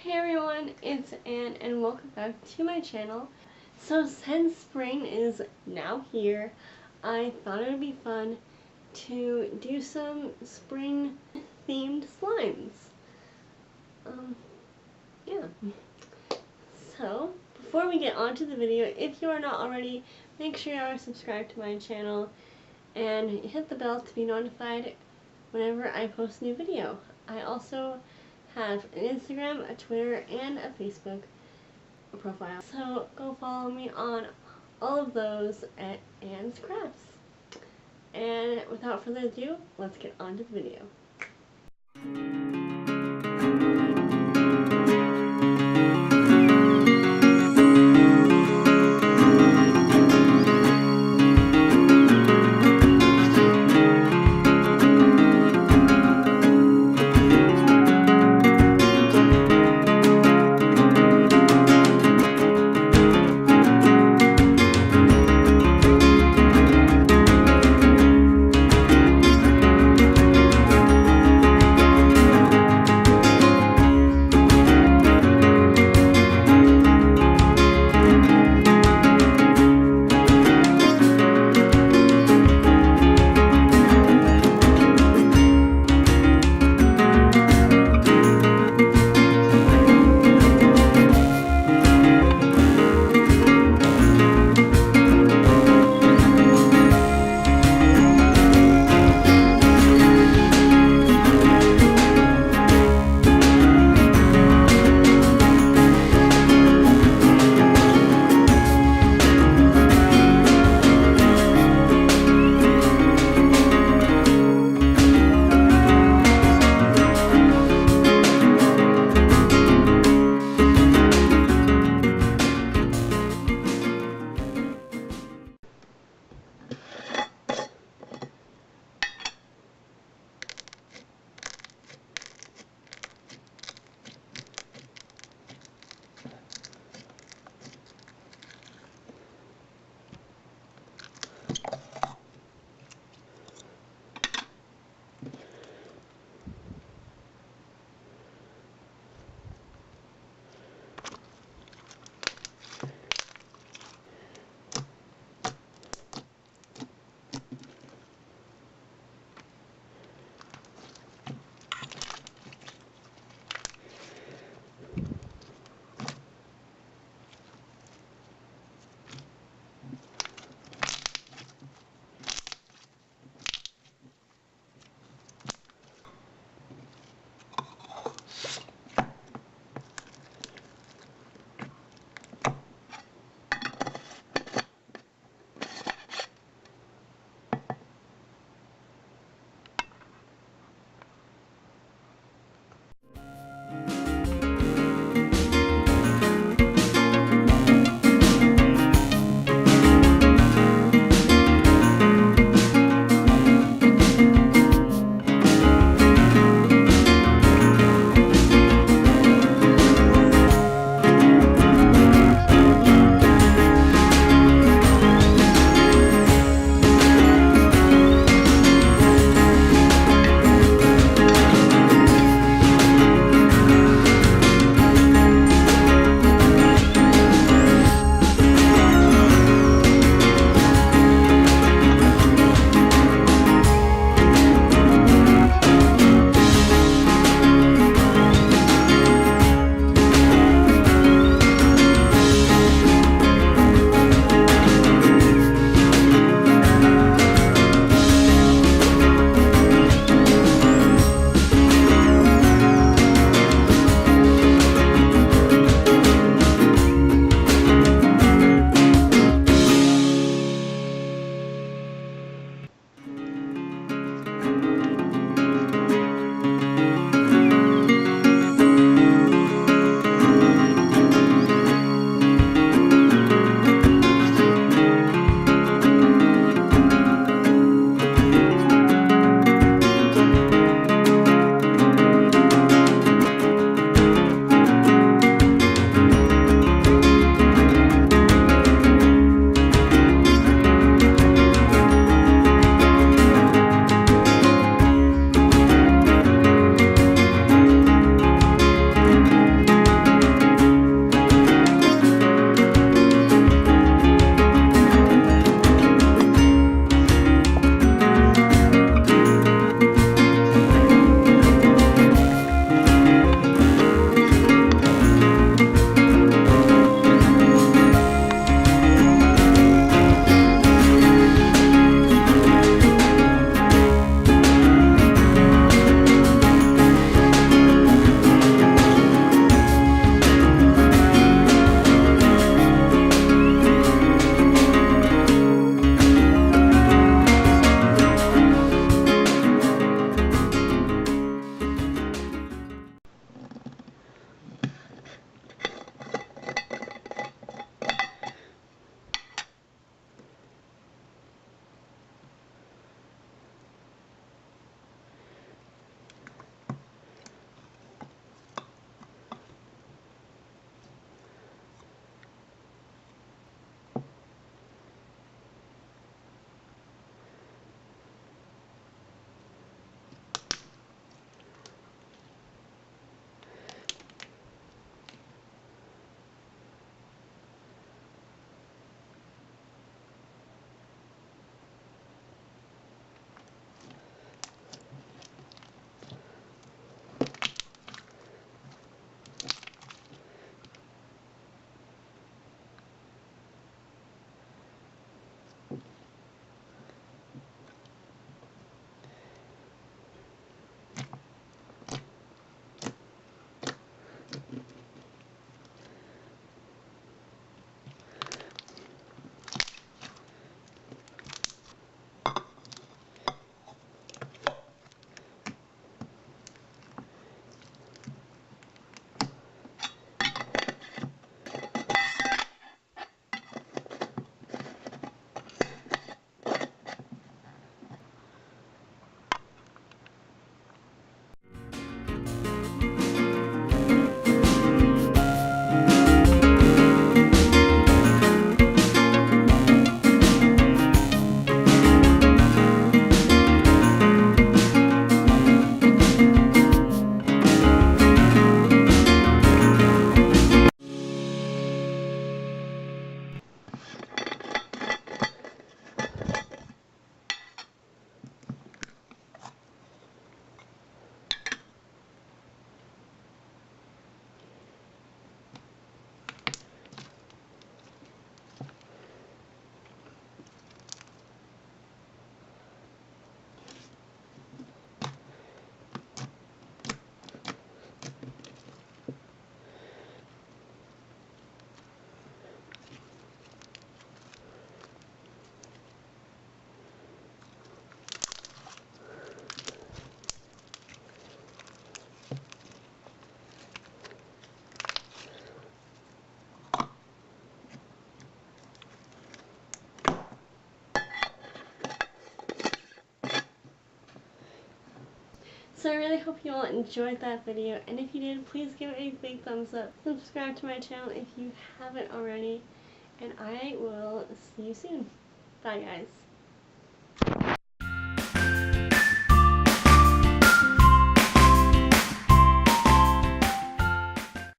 Hey everyone, it's Anne and welcome back to my channel. So since spring is now here, I thought it would be fun to do some spring themed slimes. Yeah. So, before we get on to the video, if you are not already, make sure you are subscribed to my channel and hit the bell to be notified whenever I post a new video. I also have an Instagram, a Twitter, and a Facebook profile. So go follow me on all of those at Anne's Crafts. And without further ado, let's get on to the video. So I really hope you all enjoyed that video, and if you did, please give it a big thumbs up. Subscribe to my channel if you haven't already, and I will see you soon. Bye guys.